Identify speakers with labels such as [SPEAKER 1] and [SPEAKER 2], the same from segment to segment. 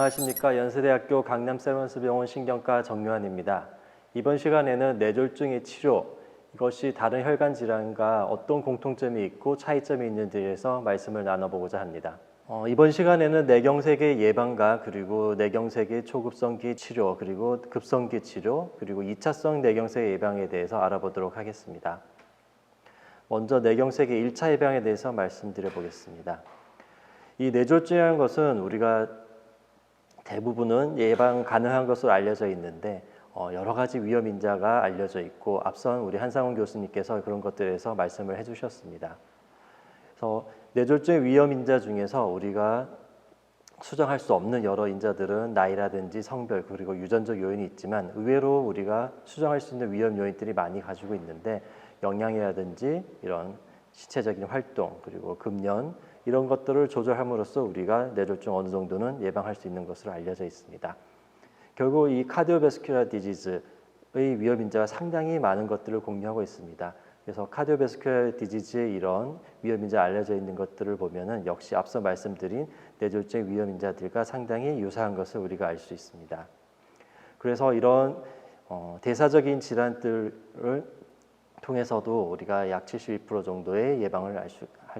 [SPEAKER 1] 안녕하십니까. 연세대학교 강남세브란스병원 신경과 정유환입니다. 이번 시간에는 뇌졸중의 치료, 이것이 다른 혈관 질환과 어떤 공통점이 있고 차이점이 있는지에 대해서 말씀을 나눠보고자 합니다. 이번 시간에는 뇌경색의 예방과 그리고 뇌경색의 초급성기 치료, 그리고 급성기 치료, 그리고 2차성 뇌경색 예방에 대해서 알아보도록 하겠습니다. 먼저 뇌경색의 1차 예방에 대해서 말씀드려 보겠습니다. 이 뇌졸중이라는 것은 우리가 대부분은 예방 가능한 것으로 알려져 있는데 여러 가지 위험 인자가 알려져 있고 앞선 우리 한상훈 교수님께서 그런 것들에 대해서 말씀을 해주셨습니다. 그래서 뇌졸중의 위험 인자 중에서 우리가 수정할 수 없는 여러 인자들은 나이라든지 성별 그리고 유전적 요인이 있지만 의외로 우리가 수정할 수 있는 위험 요인들이 많이 가지고 있는데 영양이라든지 이런 신체적인 활동 그리고 금연 이런 것들을 조절함으로써 우리가 뇌졸중 어느 정도는 예방할 수 있는 것으로 알려져 있습니다. 결국 이 카디오베스큘러 디지즈의 위험 인자가 상당히 많은 것들을 공유하고 있습니다. 그래서 카디오베스큘러 디지즈의 이런 위험 인자 알려져 있는 것들을 보면은 역시 앞서 말씀드린 뇌졸중의 위험 인자들과 상당히 유사한 것을 우리가 알 수 있습니다. 그래서 이런 대사적인 질환들을 통해서도 우리가 약 72% 정도의 예방을 할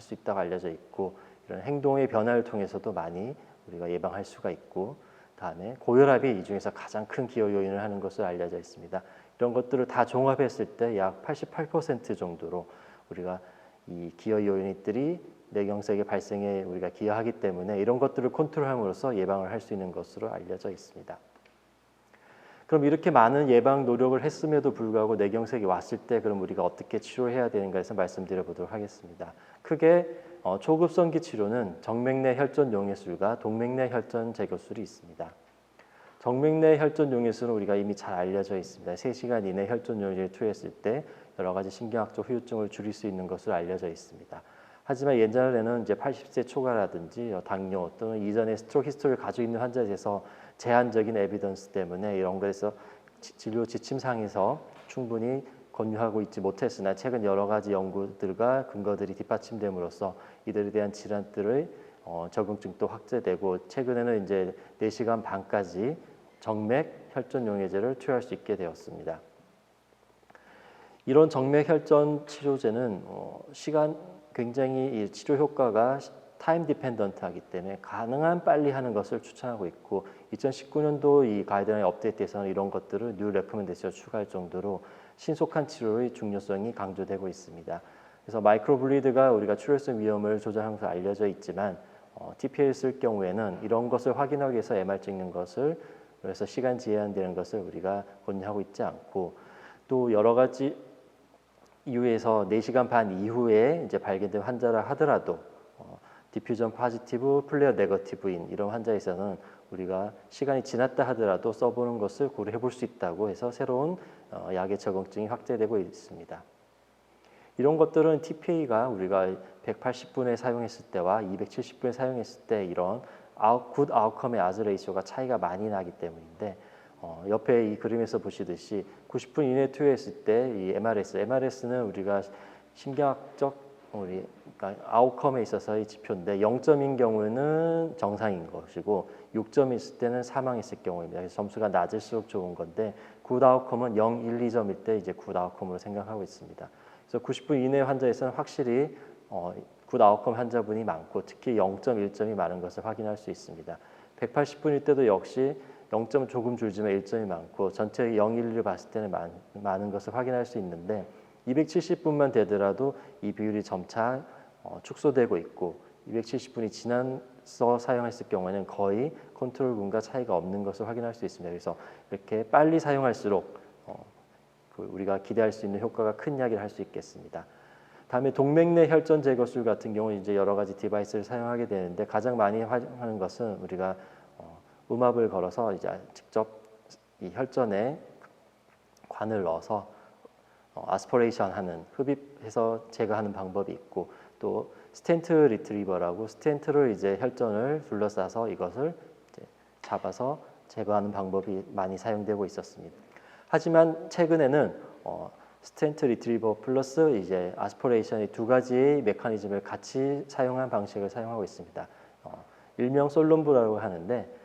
[SPEAKER 1] 수 있다고 알려져 있고 이런 행동의 변화를 통해서도 많이 우리가 예방할 수가 있고 다음에 고혈압이 이 중에서 가장 큰 기여 요인을 하는 것으로 알려져 있습니다. 이런 것들을 다 종합했을 때 약 88% 정도로 우리가 이 기여 요인들이 뇌경색의 발생에 우리가 기여하기 때문에 이런 것들을 컨트롤함으로써 예방을 할 수 있는 것으로 알려져 있습니다. 그럼 이렇게 많은 예방 노력을 했음에도 불구하고 뇌경색이 왔을 때 그럼 우리가 어떻게 치료해야 되는가에서 말씀드려 보도록 하겠습니다. 크게 초급성기 치료는 정맥내 혈전 용해술과 동맥내 혈전 제거술이 있습니다. 정맥내 혈전 용해술은 우리가 이미 잘 알려져 있습니다. 3시간 이내 혈전 용해를 투여했을 때 여러 가지 신경학적 후유증을 줄일 수 있는 것으로 알려져 있습니다. 하지만 예전에는 이제 80세 초과라든지 당뇨 또는 이전에 스트로크 히스토리를 가지고 있는 환자에 대해서 제한적인 에비던스 때문에 이런 것에서 진료 지침상에서 충분히 권유하고 있지 못했으나 최근 여러 가지 연구들과 근거들이 뒷받침됨으로써 이들에 대한 질환들의 적응증도 확대되고 최근에는 이제 4시간 반까지 정맥 혈전 용해제를 투여할 수 있게 되었습니다. 이런 정맥 혈전 치료제는 시간 굉장히 이 치료 효과가 타임 디펜던트하기 때문에 가능한 빨리 하는 것을 추천하고 있고 2019년도 이 가이드라인 업데이트에서는 이런 것들을 뉴 레코멘데이션을 추가할 정도로 신속한 치료의 중요성이 강조되고 있습니다. 그래서 마이크로블리드가 우리가 출혈성 위험을 조절하면서 알려져 있지만 TPA를 쓸 경우에는 이런 것을 확인하기 위해서 MR 찍는 것을 그래서 시간 제한되는 것을 우리가 권유하고 있지 않고 또 여러 가지 이후에서 4시간 반 이후에 이제 발견된 환자라 하더라도 디퓨전 포지티브, 플레어 네거티브인 이런 환자에 있어서는 우리가 시간이 지났다 하더라도 써보는 것을 고려해 볼 수 있다고 해서 새로운 약의 적응증이 확대되고 있습니다. 이런 것들은 TPA가 우리가 180분에 사용했을 때와 270분에 사용했을 때 이런 굿 아웃컴의 아즈 레이쇼가 차이가 많이 나기 때문인데 옆에 이 그림에서 보시듯이 90분 이내 투여했을 때 이 MRS는 우리가 신경학적 그러니까 아웃컴에 있어서의 지표인데 0점인 경우에는 정상인 것이고 6점이 있을 때는 사망했을 경우입니다. 그래서 점수가 낮을수록 좋은 건데 굿 아웃컴은 0, 1, 2점일 때 이제 굿 아웃컴으로 생각하고 있습니다. 그래서 90분 이내 환자에서는 확실히 굿 아웃컴 환자분이 많고 특히 0.1점이 많은 것을 확인할 수 있습니다. 180분일 때도 역시 0점 조금 줄지만 1점이 많고 전체 0, 1, 2를 봤을 때는 많은 것을 확인할 수 있는데 270분만 되더라도 이 비율이 점차 축소되고 있고 270분이 지나서 사용했을 경우에는 거의 컨트롤군과 차이가 없는 것을 확인할 수 있습니다. 그래서 이렇게 빨리 사용할수록 우리가 기대할 수 있는 효과가 큰 약을 할 수 있겠습니다. 다음에 동맥내 혈전 제거술 같은 경우는 이제 여러 가지 디바이스를 사용하게 되는데 가장 많이 하는 것은 우리가 음압을 걸어서 이제 직접 이 혈전에 관을 넣어서 아스퍼레이션하는 흡입해서 제거하는 방법이 있고 또 스텐트 리트리버라고 스텐트를 이제 혈전을 둘러싸서 이것을 이제 잡아서 제거하는 방법이 많이 사용되고 있었습니다. 하지만 최근에는 스텐트 리트리버 플러스 이제 아스퍼레이션의 두 가지의 메커니즘을 같이 사용한 방식을 사용하고 있습니다. 일명 솔롬브라고 하는데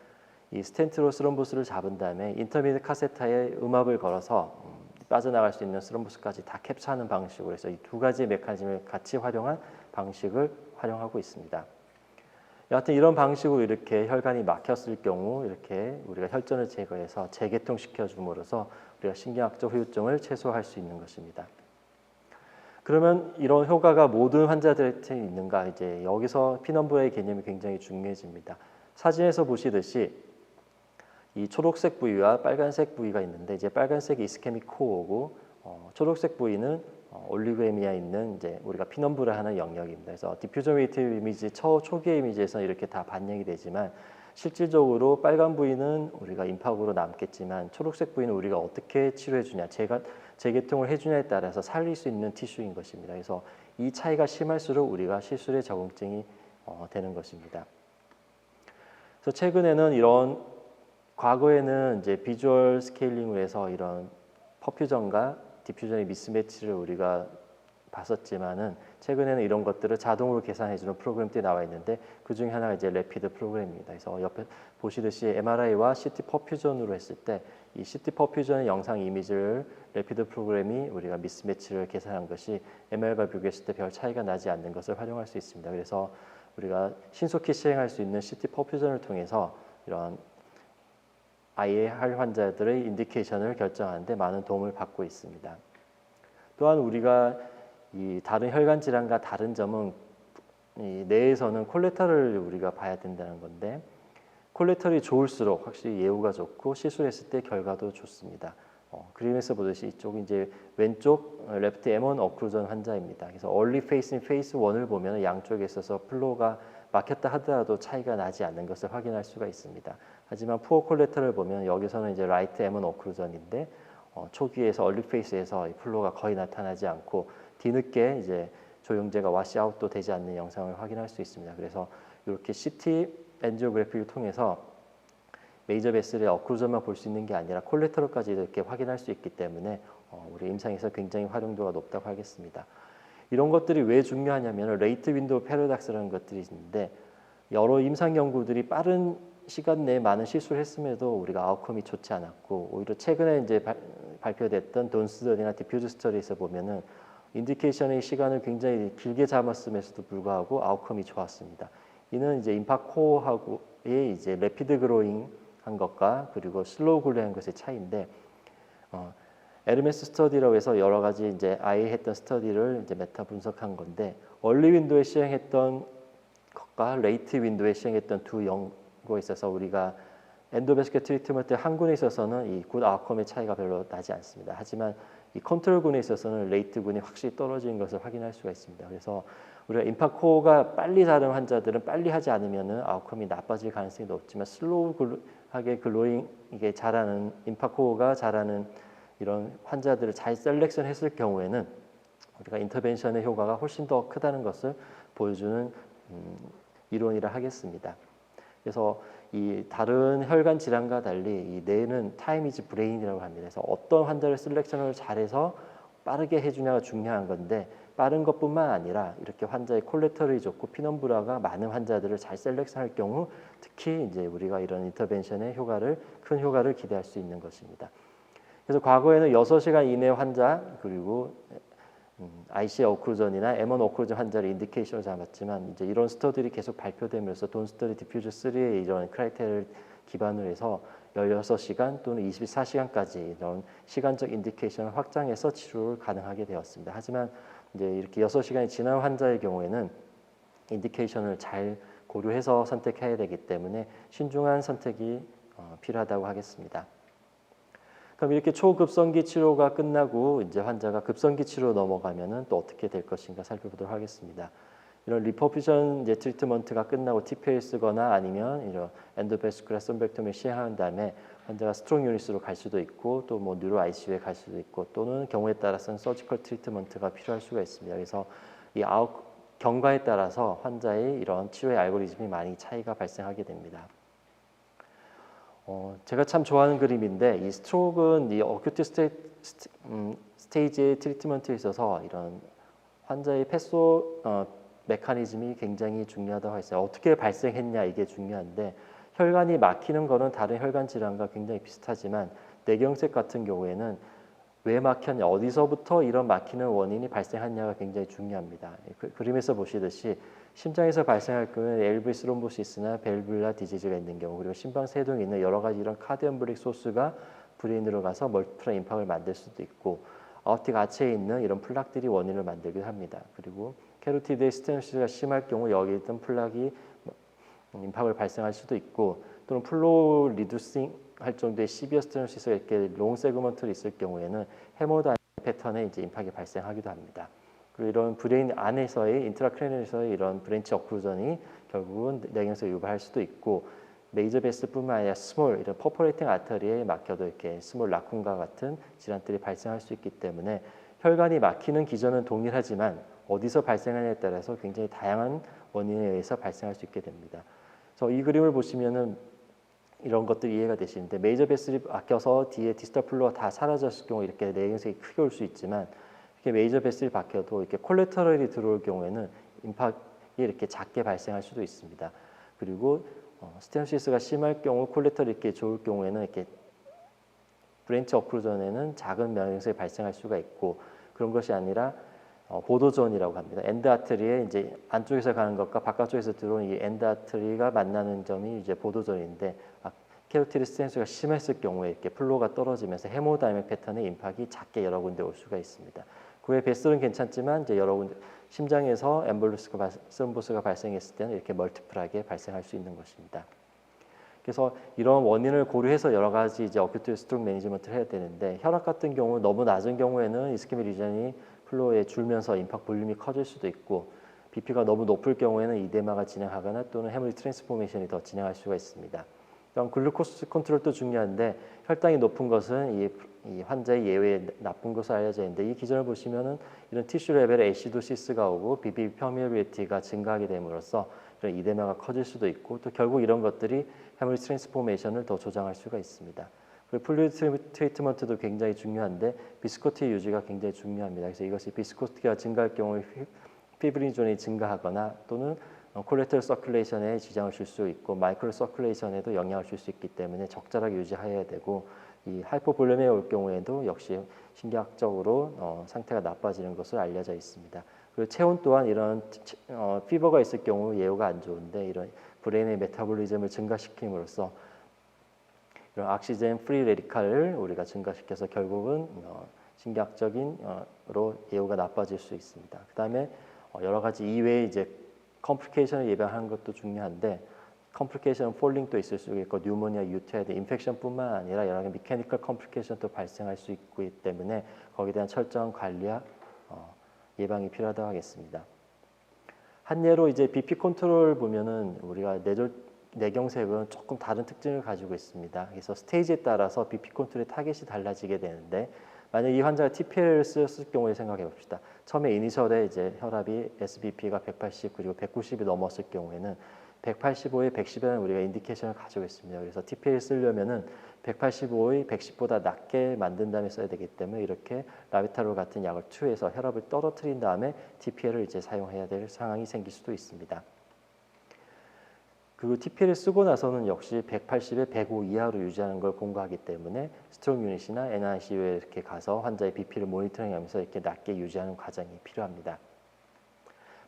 [SPEAKER 1] 이 스텐트로 스럼보스를 잡은 다음에 인터미디트 카세타에 음압을 걸어서 빠져나갈 수 있는 스럼보스까지 다 캡처하는 방식으로 해서 이 두 가지의 메커니즘을 같이 활용한 방식을 활용하고 있습니다. 여하튼 이런 방식으로 이렇게 혈관이 막혔을 경우 이렇게 우리가 혈전을 제거해서 재개통시켜 줌으로써 우리가 신경학적 후유증을 최소화할 수 있는 것입니다. 그러면 이런 효과가 모든 환자들한테 있는가? 이제 여기서 피넘브라의 개념이 굉장히 중요해집니다. 사진에서 보시듯이 이 초록색 부위와 빨간색 부위가 있는데 이제 빨간색이 이스케믹 코어고 초록색 부위는 올리고에미아에 있는 이제 우리가 피넘브라 하는 영역입니다. 그래서 디퓨저메이티브 이미지 초기의 이미지에서는 이렇게 다 반영이 되지만 실질적으로 빨간 부위는 우리가 임파고로 남겠지만 초록색 부위는 우리가 어떻게 치료해 주냐, 재개통을 해주냐에 따라서 살릴 수 있는 티슈인 것입니다. 그래서 이 차이가 심할수록 우리가 시술에 적응증이 되는 것입니다. 그래서 최근에는 이런 과거에는 이제 비주얼 스케일링을 해서 이런 퍼퓨전과 디퓨전의 미스매치를 우리가 봤었지만은 최근에는 이런 것들을 자동으로 계산해주는 프로그램들이 나와 있는데 그 중에 하나가 이제 래피드 프로그램입니다. 그래서 옆에 보시듯이 MRI와 CT 퍼퓨전으로 했을 때 이 CT 퍼퓨전의 영상 이미지를 래피드 프로그램이 우리가 미스매치를 계산한 것이 MR과 비교했을 때 별 차이가 나지 않는 것을 활용할 수 있습니다. 그래서 우리가 신속히 시행할 수 있는 CT 퍼퓨전을 통해서 이런 IAR 환자들의 인디케이션을 결정하는 데 많은 도움을 받고 있습니다. 또한 우리가 이 다른 혈관 질환과 다른 점은 이 뇌에서는 콜레터럴을 우리가 봐야 된다는 건데 콜레터럴이 좋을수록 확실히 예후가 좋고 시술했을 때 결과도 좋습니다. 그림에서 보듯이 이쪽이 이제 왼쪽 레프트 M1 어크루전 환자입니다. 그래서 얼리 페이스인 페이스 1을 보면 양쪽에 있어서 플로우가 막혔다 하더라도 차이가 나지 않는 것을 확인할 수가 있습니다. 하지만 푸어 콜레터를 보면 여기서는 이제 라이트 M1 어크루전인데 초기에서 얼리 페이스에서 플로우가 거의 나타나지 않고 뒤늦게 이제 조영제가 와시아웃도 되지 않는 영상을 확인할 수 있습니다. 그래서 이렇게 CT 엔지오그래피를 통해서 메이저 베슬의 어크루전만 볼 수 있는 게 아니라 콜레터럴까지 이렇게 확인할 수 있기 때문에 우리 임상에서 굉장히 활용도가 높다고 하겠습니다. 이런 것들이 왜 중요하냐면 레이트 윈도우 패러닥스라는 것들이 있는데 여러 임상 연구들이 빠른 시간 내에 많은 실수를 했음에도 우리가 아웃컴이 좋지 않았고 오히려 최근에 이제 발표됐던 돈 스터디나 디퓨즈 스터디에서 보면은 인디케이션의 시간을 굉장히 길게 잡았음에도 불구하고 아웃컴이 좋았습니다. 이는 이제 임파코어하고의 이제 래피드 그로잉 한 것과 그리고 슬로우 글로잉 한 것의 차이인데 에르메스 스터디라고 해서 여러 가지 이제 아예 했던 스터디를 이제 메타 분석한 건데 얼리 윈도우에 시행했던 것과 레이트 윈도우에 시행했던 두 연구에 있어서 우리가 엔도베스켓 트리트먼트 한 군에 있어서는 이 굿 아웃컴의 차이가 별로 나지 않습니다. 하지만 이 컨트롤 군에 있어서는 레이트 군이 확실히 떨어지는 것을 확인할 수가 있습니다. 그래서 우리가 임파코어가 빨리 자른 환자들은 빨리 하지 않으면은 아웃컴이 나빠질 가능성이 높지만 슬로우하게 글로잉 이게 잘하는 임파코어가 잘하는 이런 환자들을 잘 셀렉션했을 경우에는 우리가 인터벤션의 효과가 훨씬 더 크다는 것을 보여주는 이론이라 하겠습니다. 그래서 이 다른 혈관 질환과 달리 이 뇌는 타임 이즈 브레인이라고 합니다. 그래서 어떤 환자를 셀렉션을 잘해서 빠르게 해주냐가 중요한 건데 빠른 것뿐만 아니라 이렇게 환자의 콜레터럴이 좋고 피넘브라가 많은 환자들을 잘 셀렉션할 경우 특히 이제 우리가 이런 인터벤션의 큰 효과를 기대할 수 있는 것입니다. 그래서 과거에는 6시간 이내 환자 그리고 IC 어크루전이나 M1 어크루전 환자를 인디케이션을 잡았지만 이제 이런 스터디들이 계속 발표되면서 돈 스터디 디퓨즈 3의 이런 크라이테리아를 기반으로 해서 16시간 또는 24시간까지 이런 시간적 인디케이션을 확장해서 치료를 가능하게 되었습니다. 하지만 이제 이렇게 6시간이 지난 환자의 경우에는 인디케이션을 잘 고려해서 선택해야 되기 때문에 신중한 선택이 필요하다고 하겠습니다. 그럼 이렇게 초급성기 치료가 끝나고 이제 환자가 급성기 치료로 넘어가면은 또 어떻게 될 것인가 살펴보도록 하겠습니다. 이런 리퍼퓨전 이제 트리트먼트가 끝나고 TPA를 쓰거나 아니면 이런 엔도베스큘라 썸벡토미를 시행한 다음에 환자가 스트롱 유닛으로 갈 수도 있고 또 뭐 뉴로 ICU에 갈 수도 있고 또는 경우에 따라서는 서지컬 트리트먼트가 필요할 수가 있습니다. 그래서 이 경과에 따라서 환자의 이런 치료의 알고리즘이 많이 차이가 발생하게 됩니다. 제가 참 좋아하는 그림인데 이 스트로크는 이 어큐트 스테이지의 트리트먼트에 있어서 이런 환자의 패소 메커니즘이 굉장히 중요하다고 했어요. 어떻게 발생했냐 이게 중요한데 혈관이 막히는 거는 다른 혈관 질환과 굉장히 비슷하지만 뇌경색 같은 경우에는 왜 막혔냐, 어디서부터 이런 막히는 원인이 발생했냐가 굉장히 중요합니다. 그림에서 보시듯이 심장에서 발생할 경우에 엘브리 스롬보시스나 밸뉈라 디지즈가 있는 경우, 그리고 심방세동에 있는 여러 가지 이런 카디엠블릭 소스가 브레인으로 가서 멀티플 임팍을 만들 수도 있고, 아오틱 아체에 있는 이런 플락들이 원인을 만들기도 합니다. 그리고 캐로티드의 스테노시스가 심할 경우 여기 있던 플락이 임팍을 발생할 수도 있고, 또는 플로우 리두싱 할 정도의 시비어 스테노시스가 이렇게 롱 세그먼트로 있을 경우에는 헤모다이나믹 패턴에 이제 임팍이 발생하기도 합니다. 그리고 이런 브레인 안에서의 인트라크레니얼에서의 이런 브랜치 어크루전이 결국은 뇌경색을 유발할 수도 있고, 메이저 베스뿐만 아니라 스몰 이런 퍼포레이팅 아터리에 막혀도 이렇게 스몰 라쿤과 같은 질환들이 발생할 수 있기 때문에 혈관이 막히는 기전은 동일하지만 어디서 발생하냐에 따라서 굉장히 다양한 원인에 의해서 발생할 수 있게 됩니다. 그래서 이 그림을 보시면은 이런 것들이 이해가 되시는데, 메이저 베슬이 막혀서 뒤에 디스탈 플로어가 다 사라졌을 경우 이렇게 뇌경색이 크게 올 수 있지만, 이렇게 메이저 베슬이 박혀도 이렇게 콜레터럴이 들어올 경우에는 임팍이 이렇게 작게 발생할 수도 있습니다. 그리고 스테노시스가 심할 경우 콜레터럴이 이렇게 좋을 경우에는 이렇게 브랜치 어크루전에는 작은 뇌경색이 발생할 수가 있고, 그런 것이 아니라 보도존이라고 합니다. 엔드 아트리에 이제 안쪽에서 가는 것과 바깥쪽에서 들어오는 이 엔드 아트리가 만나는 점이 이제 보도존인데, 캐로티드 스테노시스가 심했을 경우에 이렇게 플로우가 떨어지면서 헤모다이나믹 패턴의 임팍이 작게 여러 군데 올 수가 있습니다. 그 외 베슬은 괜찮지만 이제 여러 군데 심장에서 엠볼루스가 스롬보스가 발생했을 때는 이렇게 멀티플하게 발생할 수 있는 것입니다. 그래서 이런 원인을 고려해서 여러 가지 이제 어큐트 스트로크 매니지먼트를 해야 되는데, 혈압 같은 경우 너무 낮은 경우에는 이스케믹 리전이 플로우에 줄면서 임팍 볼륨이 커질 수도 있고, BP가 너무 높을 경우에는 이데마가 진행하거나 또는 헤모리 트랜스포메이션이 더 진행할 수가 있습니다. 또한 글루코스 컨트롤도 중요한데, 혈당이 높은 것은 이 환자의 예외에 나쁜 것으로 알려져 있는데, 이 기전을 보시면은 이런 티슈 레벨에 애시도시스가 오고 BP 퍼미어빌리티가 증가하게 됨으로써 이런 이데마가 커질 수도 있고, 또 결국 이런 것들이 헤모리 트랜스포메이션을 더 조장할 수가 있습니다. 그리고 플루이드 트리트먼트도 굉장히 중요한데, 비스코티 유지가 굉장히 중요합니다. 그래서 이것이 비스코티가 증가할 경우에 피브린존이 증가하거나 또는 콜레테럴 서큘레이션에 지장을 줄 수 있고, 마이크로 서큘레이션에도 영향을 줄 수 있기 때문에 적절하게 유지해야 되고, 이 하이포볼레미에 올 경우에도 역시 신경학적으로 상태가 나빠지는 것으로 알려져 있습니다. 그리고 체온 또한 이런 피버가 있을 경우 예후가 안 좋은데, 이런 브레인의 메타볼리즘을 증가시킴으로써 이런 옥시젠 프리 레디칼을 우리가 증가시켜서 결국은 신경학적인로 예후가 나빠질 수 있습니다. 그다음에 여러 가지 이외에 이제 컴플리케이션을 예방하는 것도 중요한데, 컴플리케이션 폴링도 있을 수 있고, 뉴모니아, 유태아드 인펙션뿐만 아니라 여러 가지 미케니컬 컴플리케이션도 발생할 수 있기 때문에 거기에 대한 철저한 관리와 예방이 필요하다고 하겠습니다. 한 예로 이제 BP 컨트롤 보면은 우리가 뇌경색은 조금 다른 특징을 가지고 있습니다. 그래서 스테이지에 따라서 BP 컨트롤의 타겟이 달라지게 되는데, 만약 이 환자가 TPL을 썼을 경우에 생각해 봅시다. 처음에 이니셜에 이제 혈압이 SBP가 180 그리고 190이 넘었을 경우에는 185에 110이라는 우리가 인디케이션을 가지고 있습니다. 그래서 TPL 쓰려면은 185의 110보다 낮게 만든 다음에 써야 되기 때문에 이렇게 라비타롤 같은 약을 투여해서 혈압을 떨어뜨린 다음에 TPL을 이제 사용해야 될 상황이 생길 수도 있습니다. 그리고 TPL을 쓰고 나서는 역시 180에 105 이하로 유지하는 걸 공고하기 때문에 스트록 유닛이나 NICU에 이렇게 가서 환자의 BP를 모니터링하면서 이렇게 낮게 유지하는 과정이 필요합니다.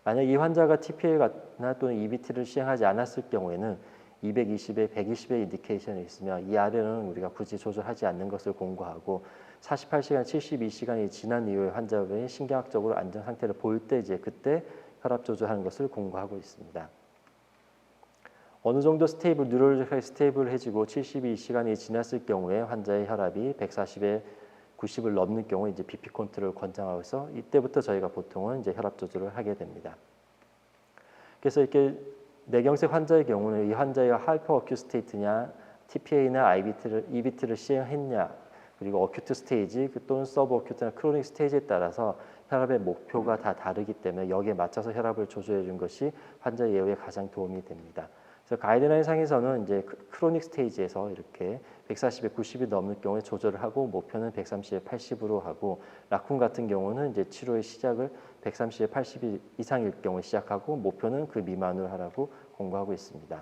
[SPEAKER 1] 만약 이 환자가 TPL이나 또는 EBT를 시행하지 않았을 경우에는 220에 120의 인디케이션이 있으며, 이 아래는 우리가 굳이 조절하지 않는 것을 공고하고, 48시간, 72시간이 지난 이후에 환자의 신경학적으로 안정 상태를 보일 때 이제 그때 혈압 조절하는 것을 공고하고 있습니다. 어느 정도 스테이블, 뉴럴로지컬 스테이블해지고 72시간이 지났을 경우에 환자의 혈압이 140에 90을 넘는 경우에 이제 BP 컨트롤을 권장하고 있어 이때부터 저희가 보통은 이제 혈압 조절을 하게 됩니다. 그래서 이렇게 뇌경색 환자의 경우는 이 환자의 하이퍼 어큐 스테이트냐, TPA나 EBT를 시행했냐, 그리고 어큐트 스테이지 또는 서브 어큐트나 크로닉 스테이지에 따라서 혈압의 목표가 다 다르기 때문에 여기에 맞춰서 혈압을 조절해 준 것이 환자 예후에 가장 도움이 됩니다. 그래서 가이드라인 상에서는 이제 크로닉 스테이지에서 이렇게 140에 90이 넘을 경우에 조절을 하고, 목표는 130에 80으로 하고, 라쿤 같은 경우는 이제 치료의 시작을 130에 80 이상일 경우에 시작하고, 목표는 그 미만으로 하라고 공고하고 있습니다.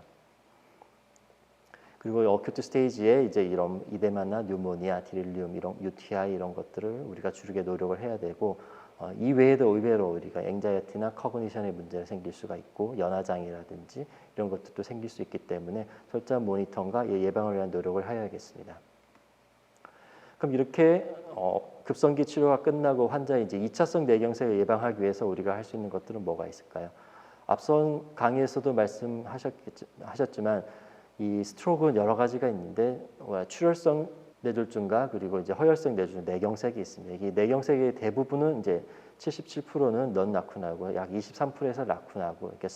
[SPEAKER 1] 그리고 어큐트 스테이지에 이제 이런 이데마나 뉴모니아, 디릴리움 이런 UTI 이런 것들을 우리가 줄이게 노력을 해야 되고 이 외에도 의외로 우리가 앵자이어티나 커그니션의 문제가 생길 수가 있고 연화장애라든지 이런 것들도 생길 수 있기 때문에 철저한 모니터링과 예방을 위한 노력을 해야겠습니다. 그럼 이렇게 급성기 치료가 끝나고 환자의 이제 2차성 뇌경색을 예방하기 위해서 우리가 할 수 있는 것들은 뭐가 있을까요? 앞선 강의에서도 말씀하셨지만 이 스트로크는 여러 가지가 있는데 출혈성 뇌졸중과 그리고 이제 허혈성 뇌경색이 있습니다. 이 뇌경색의 대부분은 이제 77%는 넌 라쿠나고 약 23%에서 라쿠나고 이렇게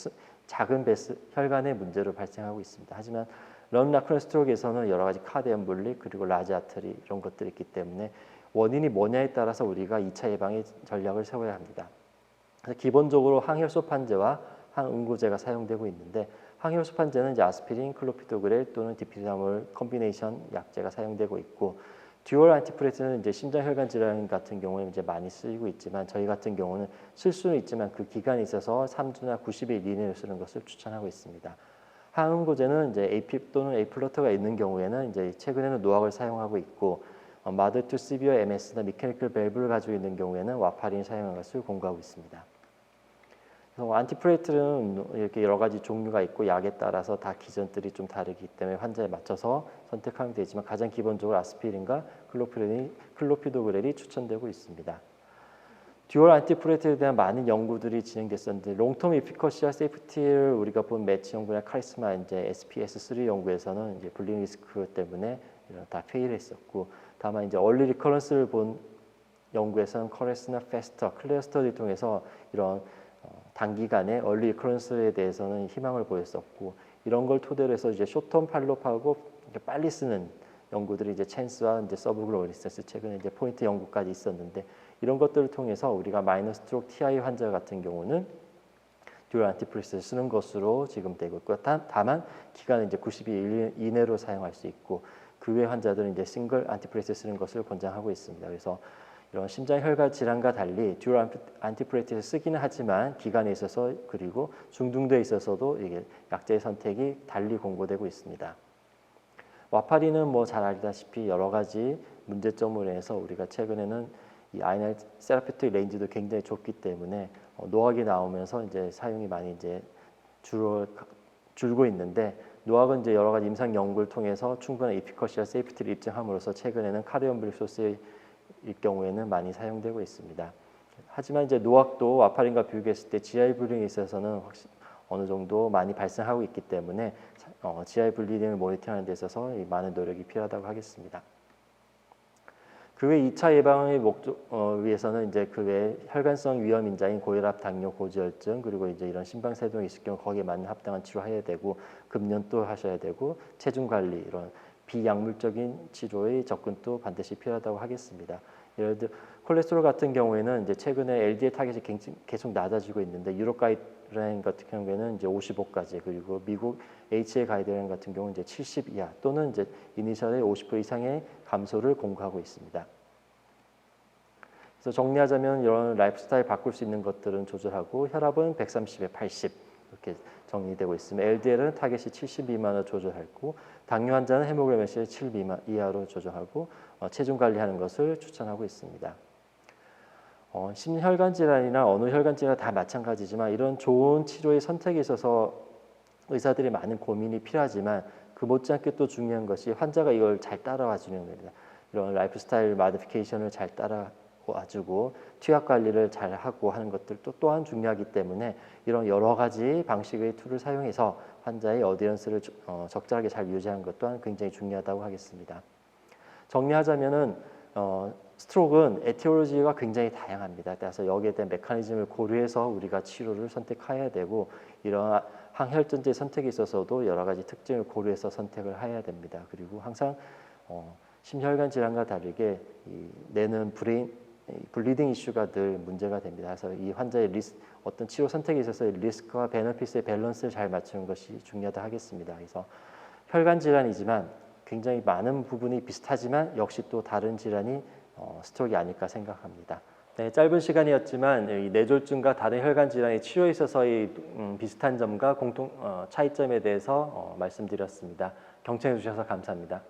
[SPEAKER 1] 작은 혈관의 문제로 발생하고 있습니다. 하지만 넌 라쿠나 스트로크에서는 여러 가지 카드 엠볼리 그리고 라지 아터리 이런 것들이 있기 때문에 원인이 뭐냐에 따라서 우리가 2차 예방의 전략을 세워야 합니다. 그래서 기본적으로 항혈소판제와 항응고제가 사용되고 있는데 항혈소판제는 이제 아스피린, 클로피도그렐 또는 디피라몰 컴비네이션 약제가 사용되고 있고 듀얼 안티프레트는 이제 심장혈관 질환 같은 경우에 이제 많이 쓰이고 있지만 저희 같은 경우는 쓸 수는 있지만 그 기간이 있어서 3주나 90일 이내로 쓰는 것을 추천하고 있습니다. 항응고제는 이제 APIP 또는 에이플러터가 있는 경우에는 이제 최근에는 노악을 사용하고 있고 마드 투 시비어 MS나 미케니컬 밸브를 가지고 있는 경우에는 와파린 사용하는 것을 권고하고 있습니다. 안티프레이트는 이렇게 여러 가지 종류가 있고 약에 따라서 다 기전들이 좀 다르기 때문에 환자에 맞춰서 선택하면 되지만 가장 기본적으로 아스피린과 클로피도그렐이 추천되고 있습니다. 듀얼 안티프레이트에 대한 많은 연구들이 진행됐었는데 롱텀 에피커시와 세이프티를 우리가 본 매치 연구나 카리스마 이제 SPS3 연구에서는 이제 블링 리스크 때문에 다 페일했었고 다만 이제 얼리 리커런스를 본 연구에서는 커레스나 페스터, 클레어 스터디를 통해서 이런 단기간에 얼리 리커런스에 대해서는 희망을 보였었고 이런 걸 토대로 해서 이제 쇼텀 팔로우하고 빨리 쓰는 연구들이 이제 찬스와 이제 서브글로벌 리센스 최근에 이제 포인트 연구까지 있었는데 이런 것들을 통해서 우리가 마이너 스트로크 TI 환자 같은 경우는 듀얼 안티프레스를 쓰는 것으로 지금 되고 있고 다만 기간은 이제 90일 이내로 사용할 수 있고 그 외 환자들은 이제 싱글 안티프레스 쓰는 것을 권장하고 있습니다. 그래서 이런 심장혈관 질환과 달리 듀얼 안티프레티를 쓰기는 하지만 기간에 있어서 그리고 중등도에 있어서도 이게 약제의 선택이 달리 권고되고 있습니다. 와파린은 뭐 잘 알다시피 여러 가지 문제점으로 해서 우리가 최근에는 이 아이널 세라피틱 레인지도 굉장히 좁기 때문에 노악이 나오면서 이제 사용이 많이 이제 줄고 있는데 노악은 이제 여러 가지 임상 연구를 통해서 충분한 에피커시와 세이프티를 입증함으로써 최근에는 카르디옴블릭 소스의 경우에는 많이 사용되고 있습니다. 하지만 이제 노악도 와파린과 비교했을 때 GI 블리딩에 있어서는 어느 정도 많이 발생하고 있기 때문에 GI 블리딩을 모니터하는 데 있어서 많은 노력이 필요하다고 하겠습니다. 그 외 2차 예방의 목적 위해서는 이제 그 외 혈관성 위험 인자인 고혈압, 당뇨, 고지혈증 그리고 이제 이런 심방세동이 있을 경우 거기에 맞는 합당한 치료해야 되고 금연도 하셔야 되고 체중 관리 이런 비약물적인 치료의 접근도 반드시 필요하다고 하겠습니다. 예를 들어 콜레스테롤 같은 경우에는 이제 최근에 LDL 타겟이 계속 낮아지고 있는데 유럽 가이드라인 같은 경우에는 이제 55까지 그리고 미국 HA 가이드라인 같은 경우는 이제 70 이하 또는 이제 이니셜의 50% 이상의 감소를 권고하고 있습니다. 그래서 정리하자면 이런 라이프 스타일 바꿀 수 있는 것들은 조절하고 혈압은 130에 80 이렇게 정리되고 있으면 LDL은 타겟이 70 미만으로 조절하고 당뇨 환자는 헤모글로빈 7 이하로 조절하고 체중 관리하는 것을 추천하고 있습니다. 심혈관 질환이나 어느 혈관 질환 다 마찬가지지만 이런 좋은 치료의 선택에 있어서 의사들이 많은 고민이 필요하지만 그 못지않게 또 중요한 것이 환자가 이걸 잘 따라와 주는 겁니다. 이런 라이프 스타일 모디피케이션을 잘 따라와주고 투약 관리를 잘 하고 하는 것들도 또한 중요하기 때문에 이런 여러 가지 방식의 툴을 사용해서 환자의 어디언스를 적절하게 잘 유지하는 것 또한 굉장히 중요하다고 하겠습니다. 정리하자면은 스트로크는 에티올로지가 굉장히 다양합니다. 따라서 여기에 대한 메커니즘을 고려해서 우리가 치료를 선택해야 되고 이런 항혈전제 선택에 있어서도 여러 가지 특징을 고려해서 선택을 해야 됩니다. 그리고 항상 심혈관 질환과 다르게 이 뇌는 블리딩 이슈가 늘 문제가 됩니다. 그래서 이 환자의 어떤 치료 선택에 있어서 리스크와 베너핏의 밸런스를 잘 맞추는 것이 중요하다 하겠습니다. 그래서 혈관 질환이지만 굉장히 많은 부분이 비슷하지만 역시 또 다른 질환이 스트로크가 아닐까 생각합니다. 네, 짧은 시간이었지만 이 뇌졸중과 다른 혈관 질환의 치료에 있어서의 비슷한 점과 차이점에 대해서 말씀드렸습니다. 경청해 주셔서 감사합니다.